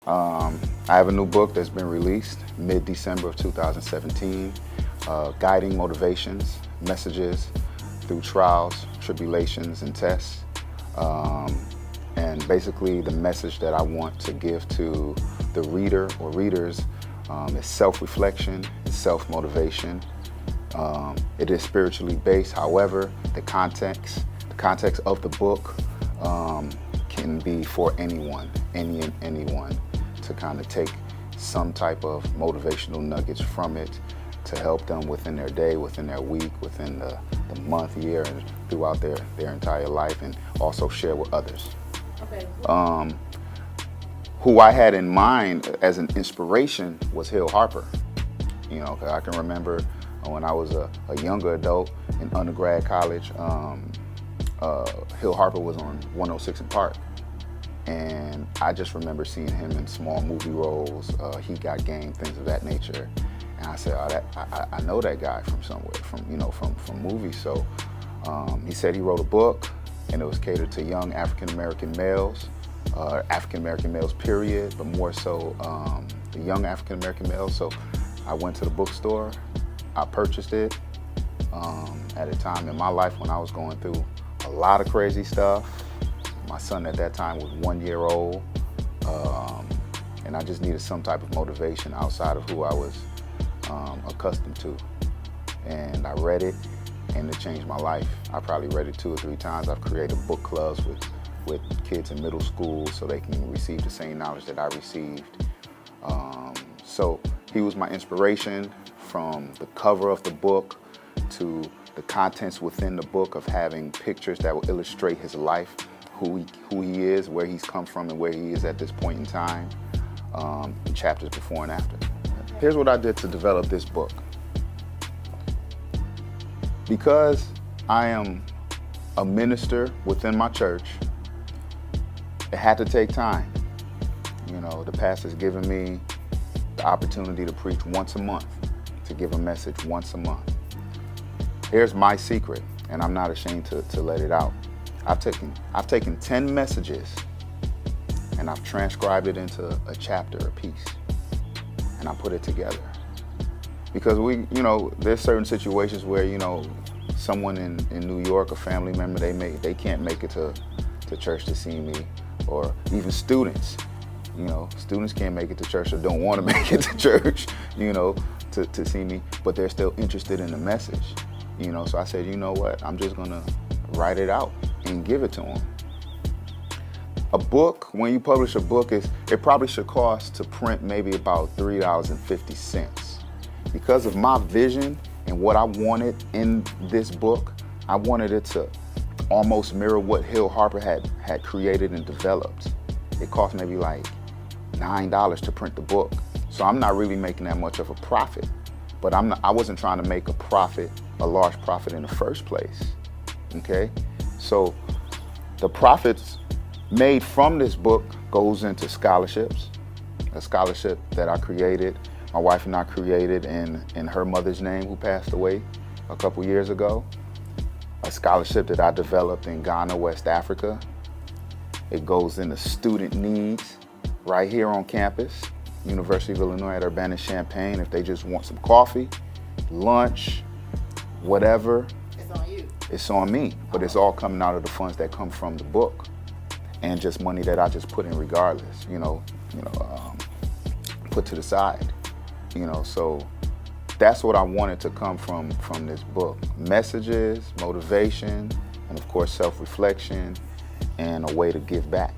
I have a new book that's been released mid-December of 2017, Guiding Motivations, Messages Through Trials, Tribulations, and Tests. And basically the message that I want to give to the reader or readers is self-reflection, is self-motivation. It is spiritually based. However, the context of the book can be for anyone, any and anyone, to kind of take some type of motivational nuggets from it to help them within their day, within their week, within the month, year, and throughout their entire life, and also share with others. Okay. Who I had in mind as an inspiration was Hill Harper. You know, 'cause I can remember when I was a younger adult in undergrad college, Hill Harper was on 106 in Park. And I just remember seeing him in small movie roles. He Got Game, things of that nature. And I said, oh, I know that guy from somewhere, from movies. So he said he wrote a book, and it was catered to young African-American males, African-American males period, but more so the young African-American males. So I went to the bookstore, I purchased it at a time in my life when I was going through a lot of crazy stuff. My son at that time was 1 year old, and I just needed some type of motivation outside of who I was accustomed to. And I read it, and it changed my life. I probably read it 2 or 3 times. I've created book clubs with kids in middle school so they can receive the same knowledge that I received. So he was my inspiration, from the cover of the book to the contents within the book of having pictures that will illustrate his life, who he is, where he's come from, and where he is at this point in time, chapters before and after. Here's what I did to develop this book. Because I am a minister within my church, it had to take time. You know, the pastor's given me the opportunity to preach once a month, to give a message once a month. Here's my secret, and I'm not ashamed to let it out. I've taken 10 messages, and I've transcribed it into a chapter, a piece, and I put it together. Because there's certain situations where, someone in New York, a family member, they can't make it to church to see me, or even students. Students can't make it to church or don't want to make it to church, to see me, but they're still interested in the message. So I said, you know what, I'm just gonna write it out and give it to them. A book, when you publish a book, it probably should cost to print maybe about $3.50. Because of my vision and what I wanted in this book, I wanted it to almost mirror what Hill Harper had created and developed. It cost maybe like $9 to print the book. So I'm not really making that much of a profit. But I wasn't trying to make a large profit in the first place. Okay? So the profits made from this book goes into scholarships. A scholarship that I created, my wife and I created in her mother's name, who passed away a couple years ago. A scholarship that I developed in Ghana, West Africa. It goes into student needs right here on campus, University of Illinois at Urbana-Champaign. If they just want some coffee, lunch, whatever, It's on you. it's on me. But it's all coming out of the funds that come from the book, and just money that I just put in regardless, put to the side. So that's what I wanted to come from this book. Messages, motivation, and of course self-reflection, and a way to give back.